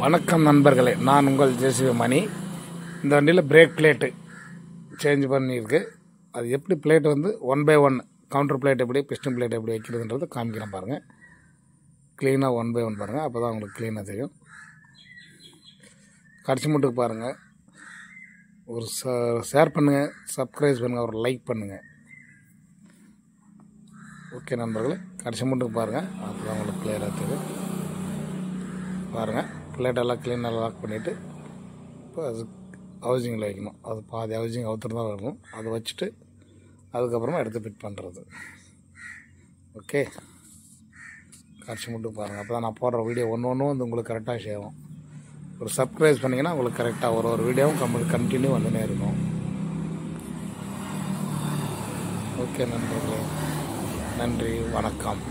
வணக்கம் நண்பர்களே, நான் உங்கள் ஜேசிபி மணி. இந்த வண்டியில் பிரேக் பிளேட்டு சேஞ்ச் பண்ணியிருக்கு. அது எப்படி பிளேட் வந்து 1 by 1 கவுண்டர் பிளேட் எப்படி, பிஸ்டன் பிளேட் எப்படி வைக்கிறதுன்றது காமிக்கிறேன் பாருங்கள். க்ளீனாக 1 by 1 பாருங்கள், அப்போ தான் உங்களுக்கு க்ளீனாக தெரியும். கடைசி மட்டுக்கு பாருங்கள். ஒரு ஷேர் பண்ணுங்கள், சப்ஸ்கிரைப் பண்ணுங்கள், ஒரு லைக் பண்ணுங்கள். ஓகே நண்பர்களே, கடைசி மட்டுக்கு பாருங்கள், அப்போ தான் உங்களுக்கு கிளியராக தெரியும். பாருங்கள், பிளேட்டெல்லாம் க்ளீனாக லாக் பண்ணிவிட்டு இப்போ அது ஹவுசிங்கில் வைக்கணும். அது பாதி ஹவுசிங் அவுத்துட்டு தான் வரணும். அதை வச்சுட்டு அதுக்கப்புறமா எடுத்து ஃபிட் பண்ணுறது. ஓகே, கடைசி மட்டும் பாருங்கள், அப்போ தான் நான் போடுற வீடியோ ஒன்று வந்து உங்களுக்கு கரெக்டாக சேரும். ஒரு சப்ஸ்கிரைப் பண்ணிங்கன்னா உங்களுக்கு கரெக்டாக ஒரு வீடியோவும் கண்டினியூ வந்துனே இருக்கும். ஓகே நண்பர்களே, நன்றி, வணக்கம்.